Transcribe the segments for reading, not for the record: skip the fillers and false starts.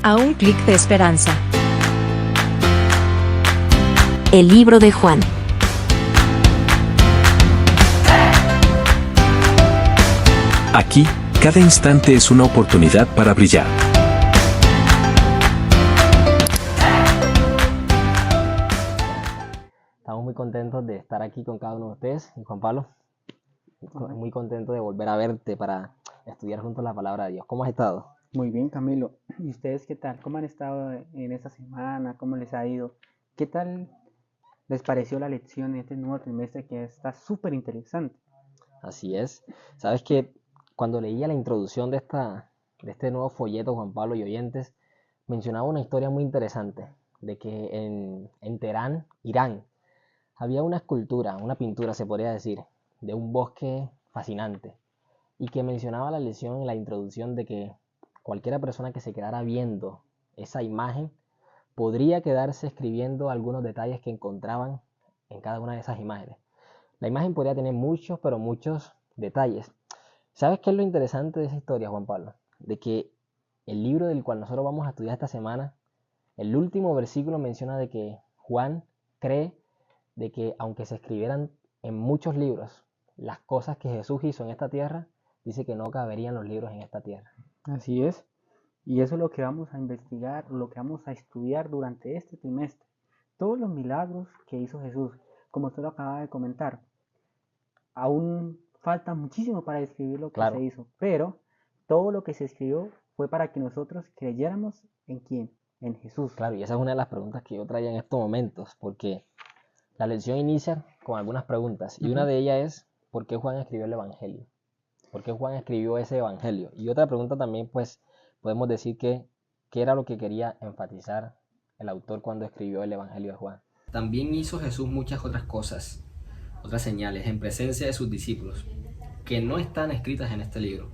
A un clic de esperanza. El libro de Juan. Aquí, cada instante es una oportunidad para brillar. Estamos muy contentos de estar aquí con cada uno de ustedes. Y Juan Pablo, muy contento de volver a verte para estudiar juntos la palabra de Dios. ¿Cómo has estado? Muy bien, Camilo. ¿Y ustedes qué tal? ¿Cómo han estado en esta semana? ¿Cómo les ha ido? ¿Qué tal les pareció la lección en este nuevo trimestre que está súper interesante? Así es. Sabes que cuando leía la introducción de este nuevo folleto, Juan Pablo y oyentes, mencionaba una historia muy interesante de que en Teherán, Irán, había una escultura, una pintura se podría decir, de un bosque fascinante y que mencionaba la lección en la introducción de que cualquiera persona que se quedara viendo esa imagen podría quedarse escribiendo algunos detalles que encontraban en cada una de esas imágenes. La imagen podría tener muchos, pero muchos detalles. ¿Sabes qué es lo interesante de esa historia, Juan Pablo? De que el libro del cual nosotros vamos a estudiar esta semana, el último versículo menciona de que Juan cree de que aunque se escribieran en muchos libros las cosas que Jesús hizo en esta tierra, dice que no caberían los libros en esta tierra. Así es. Y eso es lo que vamos a investigar, lo que vamos a estudiar durante este trimestre. Todos los milagros que hizo Jesús, como usted lo acaba de comentar. Aún falta muchísimo para describir lo que se hizo, pero todo lo que se escribió fue para que nosotros creyéramos en quién, en Jesús. Claro, y esa es una de las preguntas que yo traía en estos momentos, porque la lección inicia con algunas preguntas, y una de ellas es, ¿por qué Juan escribió el Evangelio? ¿Por qué Juan escribió ese Evangelio? Y otra pregunta también, pues, podemos decir que ¿qué era lo que quería enfatizar el autor cuando escribió el Evangelio de Juan? También hizo Jesús muchas otras cosas, otras señales, en presencia de sus discípulos, que no están escritas en este libro.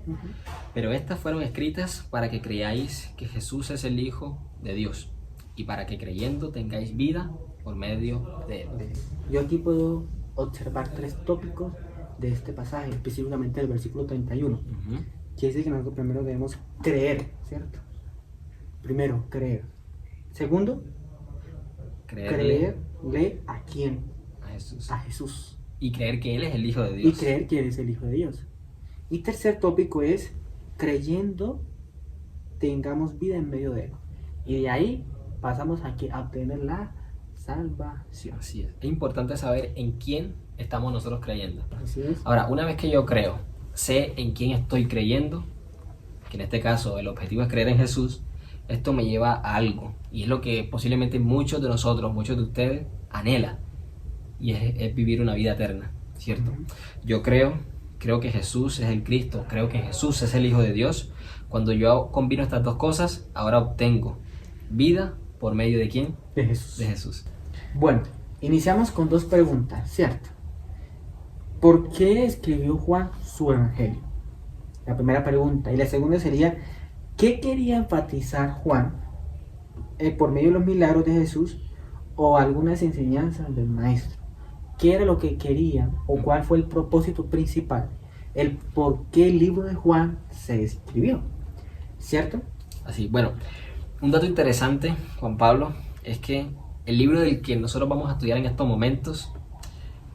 Pero estas fueron escritas para que creáis que Jesús es el Hijo de Dios, y para que creyendo tengáis vida por medio de él. Yo aquí puedo observar tres tópicos de este pasaje, específicamente el versículo 31, que dice que nosotros primero debemos creer, ¿cierto? Primero, creer. Segundo, creerle ¿a quién? A Jesús. A Jesús. Y creer que Él es el Hijo de Dios. Y creer que Él es el Hijo de Dios. Y tercer tópico es, creyendo tengamos vida en medio de Él. Y de ahí pasamos a obtener la salvación. Así es. Es importante saber en quién estamos nosotros creyendo. Así es. Ahora, una vez que yo creo, sé en quién estoy creyendo, que en este caso el objetivo es creer en Jesús, esto me lleva a algo, y es lo que posiblemente muchos de nosotros, muchos de ustedes anhelan, y es vivir una vida eterna, ¿cierto? Yo creo que Jesús es el Cristo, creo que Jesús es el Hijo de Dios. Cuando yo combino estas dos cosas, ahora obtengo vida por medio de ¿quién? De Jesús. De Jesús. Bueno, iniciamos con dos preguntas, ¿cierto? ¿Por qué escribió Juan su evangelio? La primera pregunta. Y la segunda sería, ¿qué quería enfatizar Juan por medio de los milagros de Jesús o algunas enseñanzas del maestro? ¿Qué era lo que quería o cuál fue el propósito principal? El por qué el libro de Juan se escribió, ¿cierto? Así, bueno, un dato interesante, Juan Pablo, es que el libro del que nosotros vamos a estudiar en estos momentos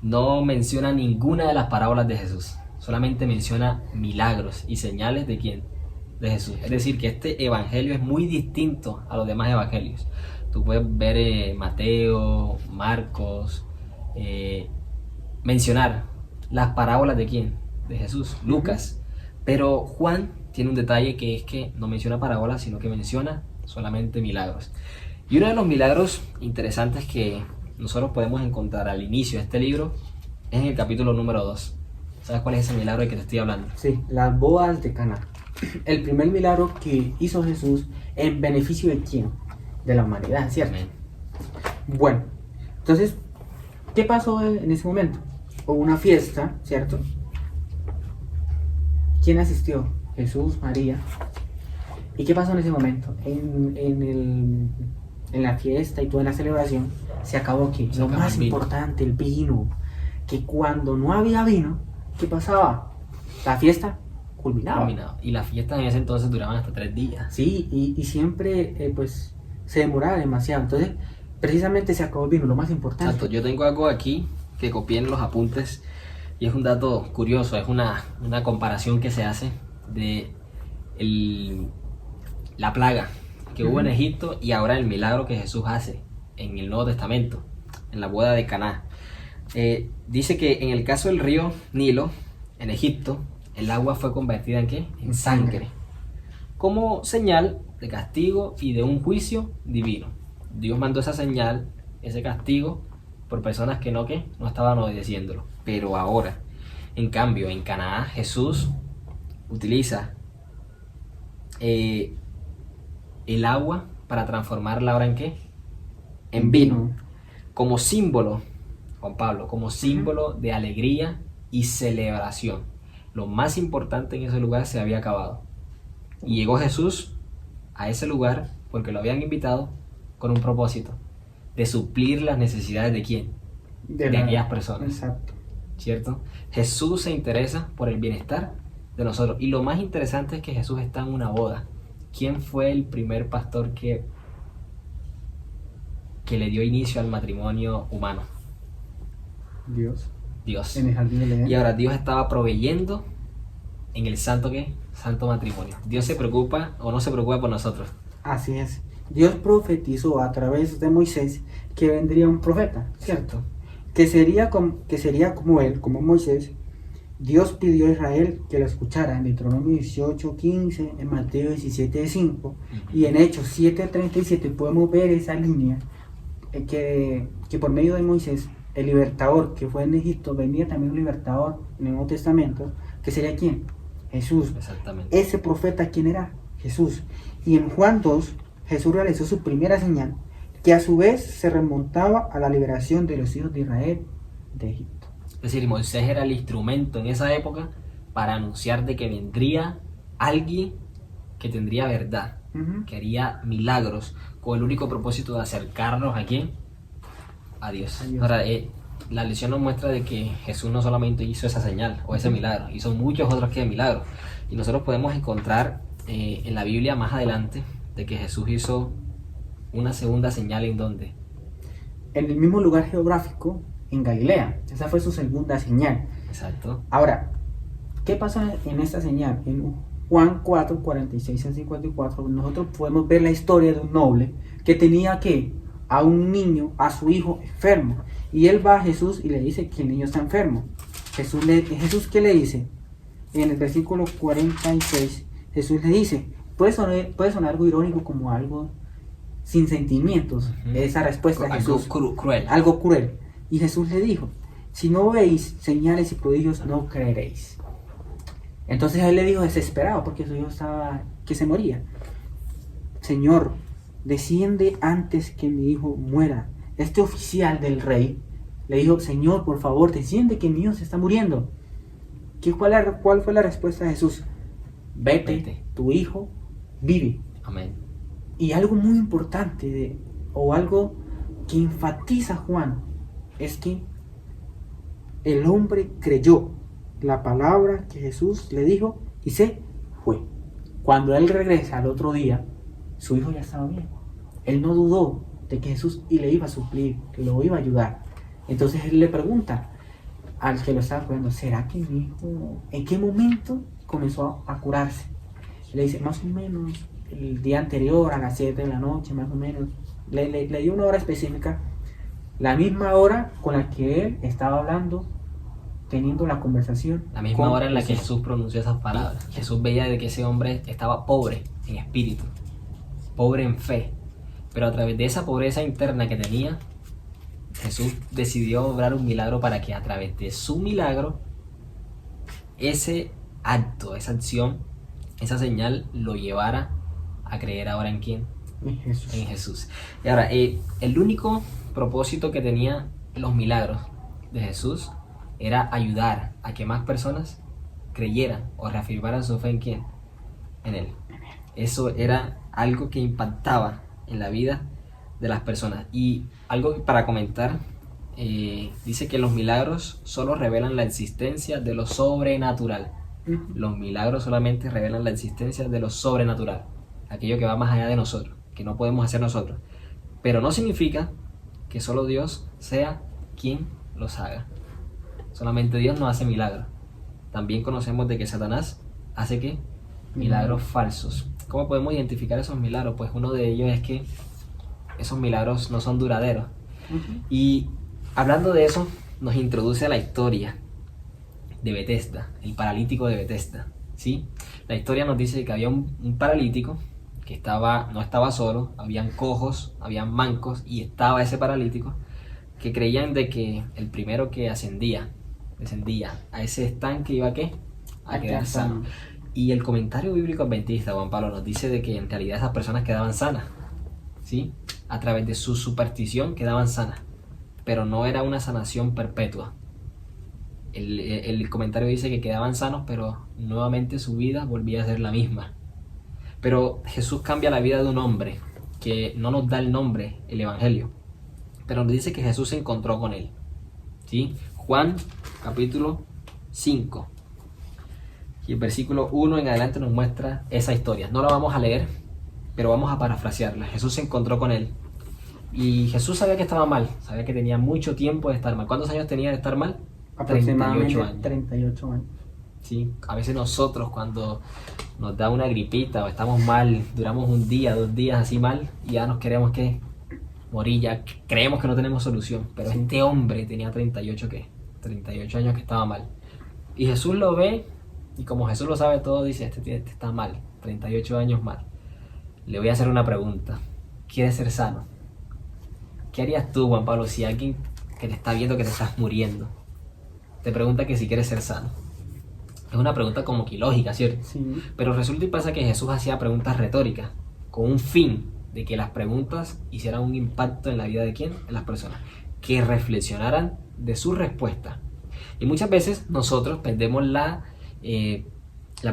no menciona ninguna de las parábolas de Jesús, solamente menciona milagros y señales de ¿quién? De Jesús. Es decir, que este evangelio es muy distinto a los demás evangelios. Tú puedes ver Mateo, Marcos, mencionar las parábolas de ¿quién? De Jesús, Lucas. Pero Juan tiene un detalle, que es que no menciona parábolas, sino que menciona solamente milagros. Y uno de los milagros interesantes que nosotros podemos encontrar al inicio de este libro es en el capítulo número 2. ¿Sabes cuál es ese milagro del que te estoy hablando? Sí, las bodas de Caná. El primer milagro que hizo Jesús en beneficio de ¿quién? De la humanidad, ¿cierto? Amén. Bueno, entonces, ¿qué pasó en ese momento? Hubo una fiesta, ¿cierto? ¿Quién asistió? Jesús, María. ¿Y qué pasó en ese momento? En la fiesta y toda la celebración se acabó aquí. Lo más importante, el vino. Que cuando no había vino, ¿qué pasaba? La fiesta culminaba. Y las fiestas en ese entonces duraban hasta 3 días. Sí, y siempre pues se demoraba demasiado. Entonces, precisamente se acabó el vino, lo más importante. Exacto, yo tengo algo aquí que copié en los apuntes y es un dato curioso, es una comparación que se hace de la plaga que hubo en Egipto y ahora el milagro que Jesús hace en el Nuevo Testamento, en la boda de Caná. Dice que en el caso del río Nilo, en Egipto, el agua fue convertida ¿en qué? En sangre, como señal de castigo y de un juicio divino. Dios mandó esa señal, ese castigo, por personas que no estaban obedeciéndolo. Pero ahora, en cambio, en Canaán, Jesús utiliza el agua para transformarla ahora ¿en qué? En vino. Como símbolo, Juan Pablo, como símbolo de alegría y celebración. Lo más importante en ese lugar se había acabado. Y llegó Jesús a ese lugar porque lo habían invitado con un propósito, de suplir las necesidades de quién, de aquellas personas. Exacto. ¿Cierto? Jesús se interesa por el bienestar de nosotros. Y lo más interesante es que Jesús está en una boda. ¿Quién fue el primer pastor que le dio inicio al matrimonio humano? Dios. Dios. En el jardín del Edén. Y ahora Dios estaba proveyendo en el santo matrimonio. Dios se preocupa o no se preocupa por nosotros. Así es. Dios profetizó a través de Moisés que vendría un profeta, ¿cierto? Que sería como él, como Moisés. Dios pidió a Israel que lo escuchara en Deuteronomio 18:15, en Mateo 17:5 y en Hechos 7:37 podemos ver esa línea que por medio de Moisés, el libertador que fue en Egipto, venía también un libertador en el Nuevo Testamento, que sería ¿quién? Jesús. Exactamente. Ese profeta, ¿quién era? Jesús. Y en Juan 2, Jesús realizó su primera señal, que a su vez se remontaba a la liberación de los hijos de Israel de Egipto. Es decir, Moisés era el instrumento en esa época para anunciar de que vendría alguien que tendría verdad, que haría milagros, con el único propósito de acercarnos ¿a quién? A Dios. Ahora, la lección nos muestra de que Jesús no solamente hizo esa señal o ese milagro, hizo muchos otros que milagros. Y nosotros podemos encontrar en la Biblia más adelante de que Jesús hizo una segunda señal. ¿En dónde? En el mismo lugar geográfico, en Galilea. Esa fue su segunda señal. Exacto. Ahora, ¿qué pasa en esta señal? En Juan 4, 46 al 54, nosotros podemos ver la historia de un noble que tenía a un niño, a su hijo enfermo. Y él va a Jesús y le dice que el niño está enfermo. Jesús ¿qué le dice? En el versículo 46, Jesús le dice, puede sonar algo irónico, como algo sin sentimientos, esa respuesta de Jesús. Algo cruel. Y Jesús le dijo, si no veis señales y prodigios, no creeréis. Entonces él le dijo desesperado, porque su hijo estaba que se moría, Señor, desciende antes que mi hijo muera. Este oficial del rey le dijo, Señor, por favor, desciende que mi hijo se está muriendo. ¿Cuál fue la respuesta de Jesús? Vete, tu hijo vive. Amén. Y algo muy importante, o algo que enfatiza Juan, es que el hombre creyó la palabra que Jesús le dijo y se fue. Cuando él regresa al otro día, su hijo ya estaba bien. Él no dudó de que Jesús le iba a suplir, que lo iba a ayudar. Entonces él le pregunta al que lo estaba cuidando, ¿será que mi hijo en qué momento comenzó a curarse? Le dice, más o menos el día anterior, a las 7 de la noche, más o menos. Le dio una hora específica, la misma hora con la que él estaba hablando, teniendo la conversación. La misma hora en la que Jesús pronunció esas palabras. Jesús veía de que ese hombre estaba pobre en espíritu, pobre en fe, pero a través de esa pobreza interna que tenía, Jesús decidió obrar un milagro para que a través de su milagro, ese acto, esa acción, esa señal lo llevara a creer ahora ¿en quién? En Jesús. En Jesús. Y ahora, el único propósito que tenía los milagros de Jesús era ayudar a que más personas creyeran o reafirmaran su fe ¿en quién? En Él. Eso era algo que impactaba en la vida de las personas. Y algo para comentar, dice que los milagros solo revelan la existencia de lo sobrenatural. Los milagros solamente revelan la existencia de lo sobrenatural, aquello que va más allá de nosotros, que no podemos hacer nosotros. Pero no significa que solo Dios sea quien los haga. Solamente Dios no hace milagros. También conocemos de que Satanás hace ¿qué? Milagros falsos. ¿Cómo podemos identificar esos milagros? Pues uno de ellos es que esos milagros no son duraderos. Y hablando de eso, nos introduce a la historia de Betesda, el paralítico de Betesda, ¿sí? La historia nos dice que había un paralítico que no estaba solo, habían cojos, habían mancos y estaba ese paralítico que creían de que el primero que descendía a ese estanque iba a quedar sano. Y el comentario bíblico adventista, Juan Pablo, nos dice de que en realidad esas personas quedaban sanas, ¿sí? A través de su superstición quedaban sanas, pero no era una sanación perpetua. El comentario dice que quedaban sanos, pero nuevamente su vida volvía a ser la misma. Pero Jesús cambia la vida de un hombre, que no nos da el nombre, el Evangelio, pero nos dice que Jesús se encontró con él, ¿sí? Juan capítulo 5 y el versículo 1 en adelante nos muestra esa historia. No la vamos a leer, pero vamos a parafrasearla. Jesús se encontró con él y Jesús sabía que estaba mal, sabía que tenía mucho tiempo de estar mal. ¿Cuántos años tenía de estar mal? Aproximadamente 38 años. 38 años. Sí, a veces nosotros cuando nos da una gripita o estamos mal, duramos un día, 2 días así mal y ya nos queremos morir, ya creemos que no tenemos solución. Pero este hombre tenía 38 años que estaba mal. Y Jesús lo ve y como Jesús lo sabe todo, dice, este está mal, 38 años mal. Le voy a hacer una pregunta. ¿Quieres ser sano? ¿Qué harías tú, Juan Pablo, si alguien que te está viendo que te estás muriendo te pregunta que si quieres ser sano? Es una pregunta como que ilógica, ¿cierto? Sí. Pero resulta y pasa que Jesús hacía preguntas retóricas con un fin de que las preguntas hicieran un impacto en la vida de quién, en las personas, que reflexionaran de su respuesta. Y muchas veces nosotros perdemos las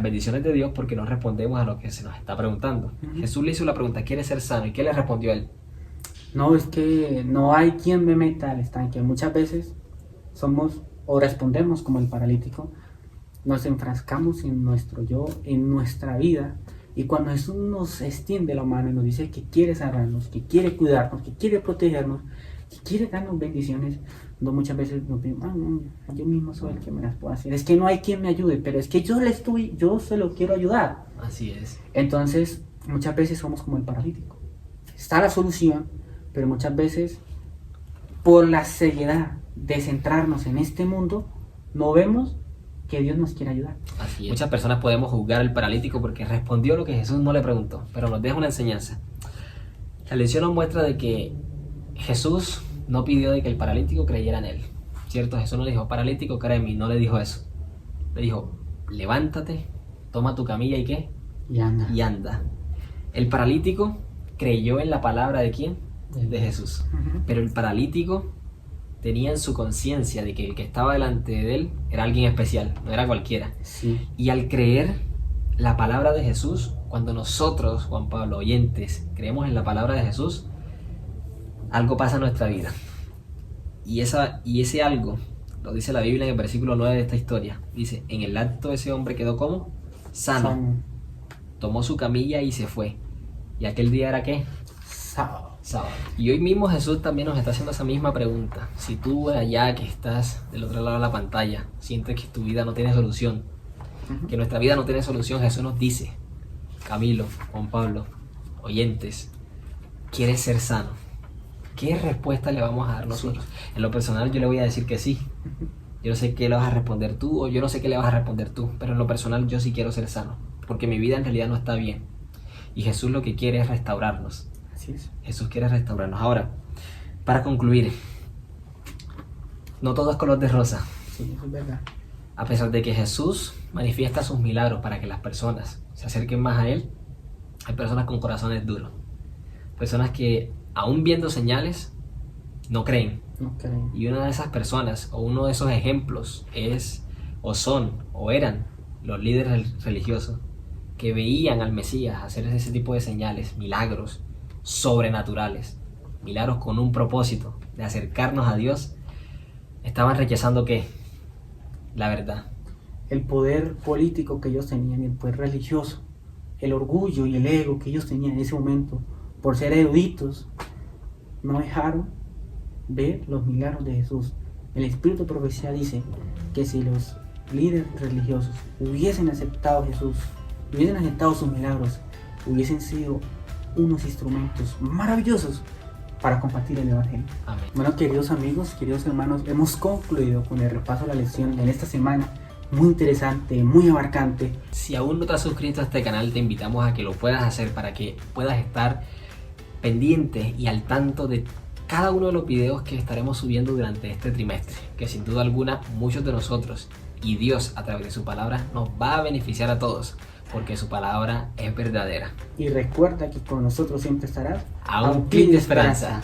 bendiciones de Dios porque no respondemos a lo que se nos está preguntando. Jesús le hizo la pregunta, ¿quieres ser sano? ¿Y qué le respondió él? No, es que no hay quien me meta al estanque. Muchas veces somos o respondemos como el paralítico, nos enfrascamos en nuestro yo, en nuestra vida, y cuando Jesús nos extiende la mano y nos dice que quiere sanarnos, que quiere cuidarnos, que quiere protegernos, que quiere darnos bendiciones, no muchas veces nos pedimos, no, yo mismo soy el que me las puedo hacer, es que no hay quien me ayude, pero es que yo se lo quiero ayudar. Así es. Entonces, muchas veces somos como el paralítico. Está la solución, pero muchas veces, por la ceguedad de centrarnos en este mundo, no vemos que Dios nos quiere ayudar. Así es. Muchas personas podemos juzgar al paralítico porque respondió lo que Jesús no le preguntó, pero nos deja una enseñanza. La lección nos muestra de que Jesús no pidió de que el paralítico creyera en él, ¿cierto? Jesús no le dijo, paralítico, cree en mí, no le dijo eso. Le dijo, levántate, toma tu camilla y ¿qué? Y anda. Y anda. El paralítico creyó en la palabra ¿de quién? De Jesús. Pero el paralítico tenía en su conciencia de que el que estaba delante de él era alguien especial, no era cualquiera. Sí. Y al creer la palabra de Jesús, cuando nosotros, Juan Pablo, oyentes, creemos en la palabra de Jesús, algo pasa en nuestra vida. Y ese algo, lo dice la Biblia en el versículo 9 de esta historia, dice, en el acto ese hombre quedó ¿cómo? Sano. Tomó su camilla y se fue. ¿Y aquel día era qué? Sábado. Y hoy mismo Jesús también nos está haciendo esa misma pregunta. Si tú allá que estás del otro lado de la pantalla sientes que tu vida no tiene solución, que nuestra vida no tiene solución, Jesús nos dice, Camilo, Juan Pablo, oyentes, ¿quieres ser sano? ¿Qué respuesta le vamos a dar nosotros? En lo personal yo le voy a decir que sí. Yo no sé qué le vas a responder tú, o yo no sé qué le vas a responder tú, pero en lo personal yo sí quiero ser sano, porque mi vida en realidad no está bien. Y Jesús lo que quiere es restaurarnos. Así es. Jesús quiere restaurarnos. Ahora, para concluir, no todo es color de rosa. Sí, eso es verdad. A pesar de que Jesús manifiesta sus milagros para que las personas se acerquen más a Él, hay personas con corazones duros. Personas que, aún viendo señales, no creen. No creen. Y una de esas personas, o uno de esos ejemplos, es, o son, o eran los líderes religiosos que veían al Mesías hacer ese tipo de señales, milagros sobrenaturales, milagros con un propósito de acercarnos a Dios. Estaban rechazando ¿qué? La verdad. el poder político que ellos tenían, el poder religioso, el orgullo y el ego que ellos tenían en ese momento, por ser eruditos, no dejaron ver los milagros de Jesús. El espíritu de profecía dice que si los líderes religiosos hubiesen aceptado a Jesús, hubiesen aceptado sus milagros, hubiesen sido unos instrumentos maravillosos para compartir el evangelio. Amén. Bueno, queridos amigos, queridos hermanos, hemos concluido con el repaso de la lección en esta semana, muy interesante, muy abarcante. Si aún no te has suscrito a este canal, te invitamos a que lo puedas hacer para que puedas estar pendiente y al tanto de cada uno de los videos que estaremos subiendo durante este trimestre, que sin duda alguna muchos de nosotros y Dios a través de su palabra nos va a beneficiar a todos, porque su palabra es verdadera. Y recuerda que con nosotros siempre estarás A un clic de esperanza.